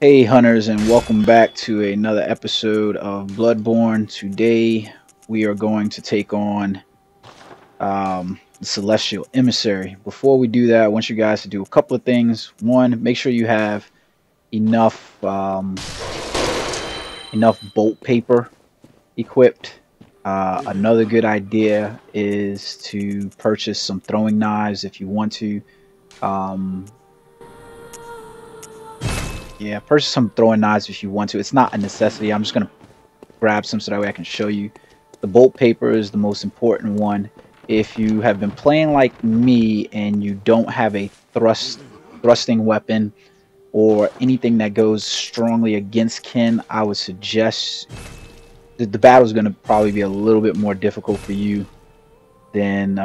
Hey hunters, and welcome back to another episode of Bloodborne. Today we are going to take on the Celestial Emissary. Before we do that, I want you guys to do a couple of things. One, make sure you have enough bolt paper equipped. Another good idea is to purchase some throwing knives if you want to. Yeah, purchase some throwing knives if you want to. It's not a necessity. I'm just going to grab some so that way I can show you. The bolt paper is the most important one. If you have been playing like me and you don't have a thrusting weapon or anything that goes strongly against kin, I would suggest the battle is going to probably be a little bit more difficult for you than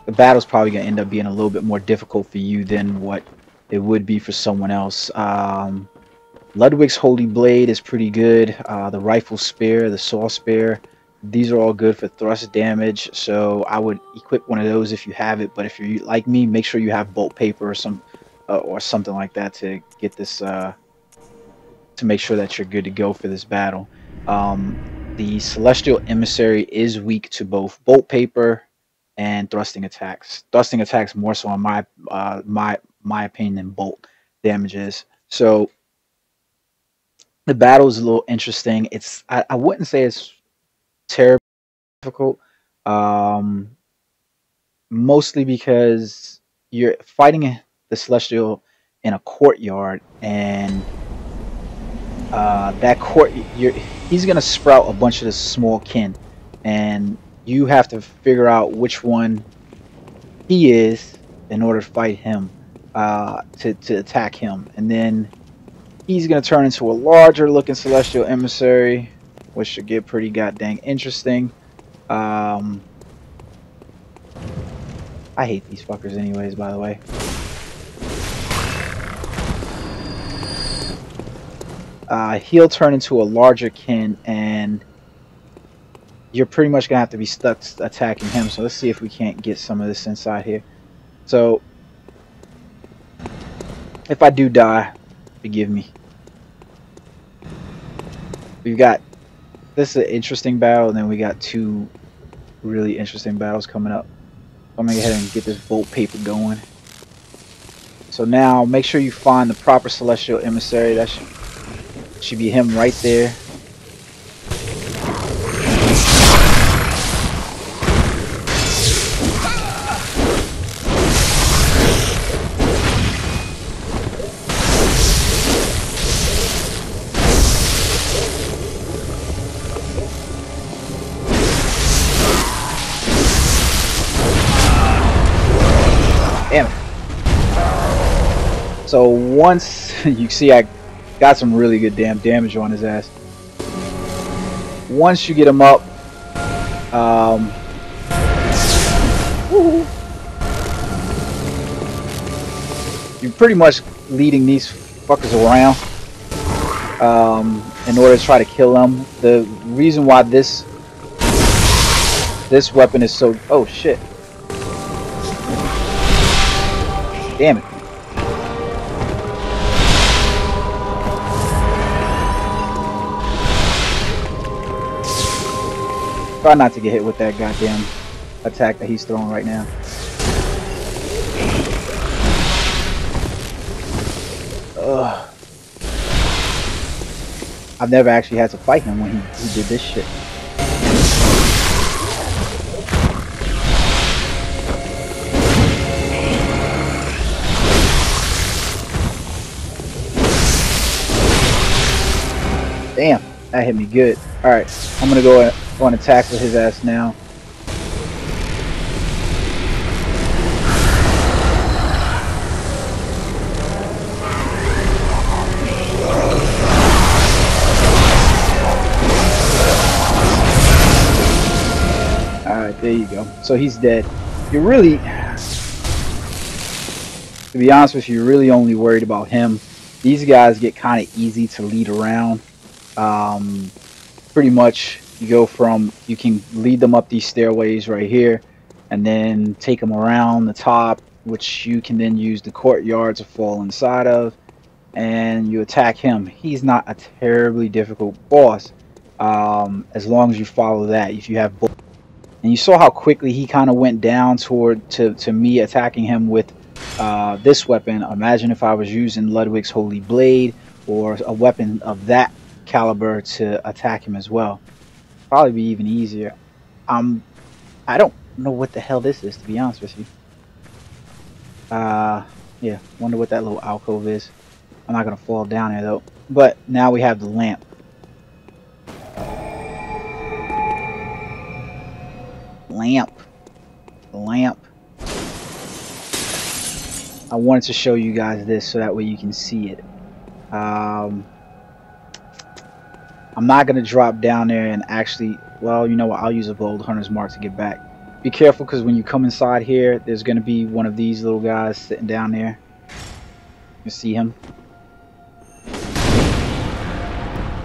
the battle's probably going to end up being a little bit more difficult for you than what it would be for someone else. Ludwig's Holy Blade is pretty good. The Rifle Spear, the Saw Spear, these are all good for thrust damage, so I would equip one of those if you have it. But if you're like me, make sure you have bolt paper or something like that to get this to make sure that you're good to go for this battle. The Celestial Emissary is weak to both bolt paper and thrusting attacks. Thrusting attacks more so on my opinion than bolt damages. So the battle is a little interesting. I wouldn't say it's terribly difficult, mostly because you're fighting the Celestial in a courtyard, and he's gonna sprout a bunch of the small kin, and you have to figure out which one he is in order to fight him, to attack him. And then he's going to turn into a larger looking Celestial Emissary, which should get pretty goddamn interesting. I hate these fuckers anyways, by the way. He'll turn into a larger kin, and you're pretty much gonna have to be stuck attacking him. So let's see if we can't get some of this inside here. So if I do die, forgive me. We've got this is an interesting battle, and then we got two really interesting battles coming up. I'm gonna go ahead and get this bolt paper going. So now make sure you find the proper Celestial Emissary. That should be him right there. Damn it. So once you see I got some really good damage on his ass. Once you get him up, you're pretty much leading these fuckers around in order to try to kill them. The reason why this weapon is so... Oh shit. Damn it. Try not to get hit with that goddamn attack that he's throwing right now. Ugh. I've never actually had to fight him when he did this shit. Damn, that hit me good. Alright, I'm gonna go on attack with his ass now. Alright, there you go. So he's dead. You're really, to be honest with you, you're really only worried about him. These guys get kind of easy to lead around. Pretty much you can lead them up these stairways right here, and then take them around the top, which you can then use the courtyard to fall inside of, and you attack him. He's not a terribly difficult boss, as long as you follow that. If you have both, and you saw how quickly he kind of went down to me attacking him with this weapon. Imagine if I was using Ludwig's Holy Blade or a weapon of that caliber to attack him as well. Probably be even easier. I don't know what the hell this is, to be honest with you. Yeah, wonder what that little alcove is. I'm not gonna fall down there though. But now we have the lamp. Lamp. I wanted to show you guys this so that way you can see it. I'm not gonna drop down there and actually, well, you know what, I'll use a bold hunter's mark to get back. Be careful, because when you come inside here, there's gonna be one of these little guys sitting down there. You see him?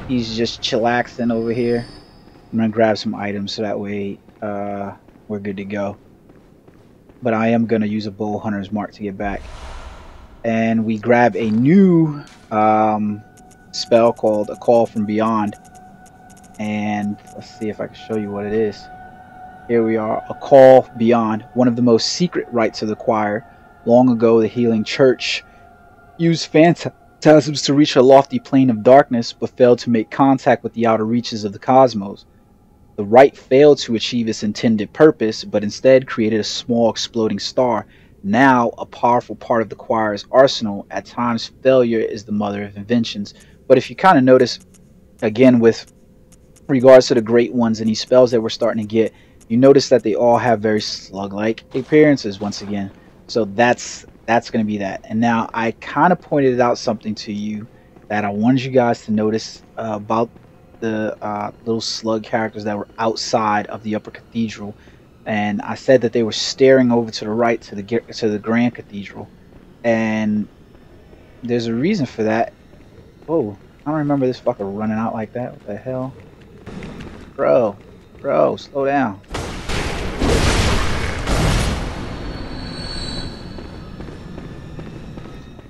He's just chillaxing over here. I'm gonna grab some items so that way we're good to go. But I am gonna use a bow hunter's mark to get back. And we grab a new spell called A Call from Beyond. And let's see if I can show you what it is. Here we are, A Call Beyond, one of the most secret rites of the choir. Long ago, the healing church used phantasms to reach a lofty plane of darkness, but failed to make contact with the outer reaches of the cosmos. The rite failed to achieve its intended purpose, but instead created a small exploding star, now a powerful part of the choir's arsenal. At times, failure is the mother of inventions. But if you kind of notice, again, with regards to the great ones and these spells that we're starting to get, you notice that they all have very slug-like appearances once again. So that's going to be that. And now I kind of pointed out something to you that I wanted you guys to notice about the little slug characters that were outside of the upper cathedral. And I said that they were staring over to the right to the grand cathedral. And there's a reason for that. Whoa, I don't remember this fucker running out like that. What the hell? Bro, slow down.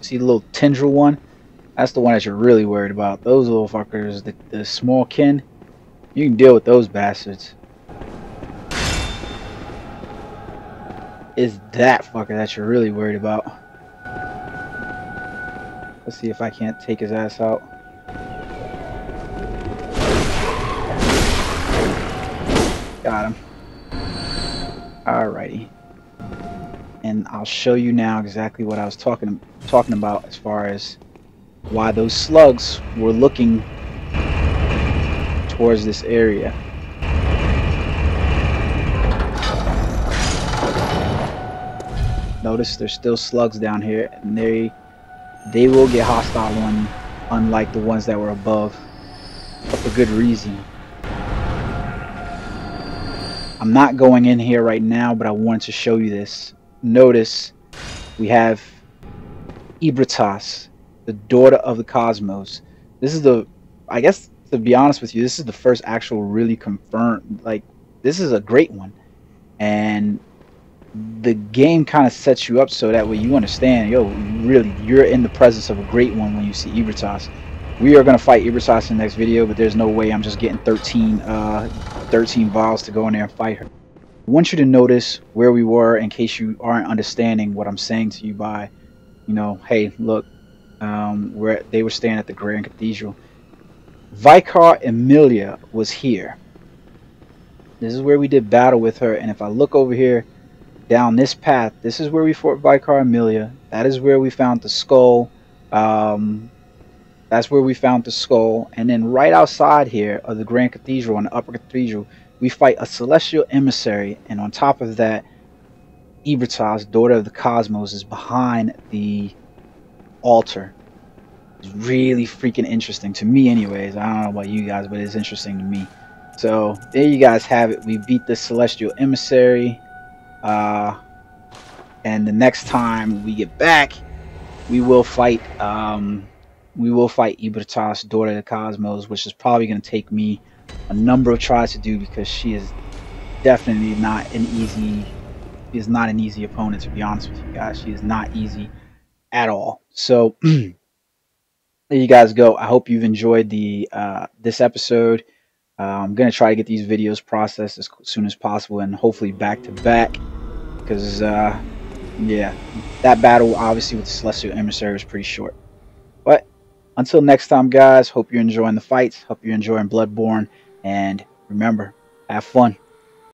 See the little tendril one? That's the one that you're really worried about. Those little fuckers, the small kin, you can deal with those bastards. It's that fucker that you're really worried about. Let's see if I can't take his ass out. Got him. Alrighty. And I'll show you now exactly what I was talking about as far as why those slugs were looking towards this area. Notice there's still slugs down here, and they will get hostile on you, unlike the ones that were above, but for good reason. I'm not going in here right now, but I wanted to show you this. Notice we have Ebritas, the daughter of the cosmos. This is I guess, to be honest with you, this is the first actual really confirmed, like, this is a great one. And the game kind of sets you up so that way you understand, yo, really, you're in the presence of a great one when you see Ebritas. We are going to fight Ebritas in the next video, but there's no way I'm just getting 13 vials to go in there and fight her. I want you to notice where we were in case you aren't understanding what I'm saying to you by, you know, hey, look, where they were staying at the Grand Cathedral. Vicar Emilia was here. This is where we did battle with her, and if I look over here down this path, this is where we fought Vicar Emilia. That is where we found the skull. That's where we found the skull. And then right outside here of the Grand Cathedral, and the upper cathedral, we fight a celestial emissary. And on top of that, Ebritas, daughter of the cosmos, is behind the altar. It's really freaking interesting to me anyways. I don't know about you guys, but it's interesting to me. So there you guys have it. We beat the celestial emissary. And the next time we get back, we will fight Ebritas, daughter of the cosmos, which is probably going to take me a number of tries to do, because she is definitely not an easy She is not an easy opponent, to be honest with you guys. She is not easy at all. So there you guys go. I hope you've enjoyed the this episode. I'm gonna try to get these videos processed as soon as possible, and hopefully back to back, because yeah, that battle obviously with the Celestial Emissary was pretty short. But until next time, guys, hope you're enjoying the fights. Hope you're enjoying Bloodborne, and remember, have fun.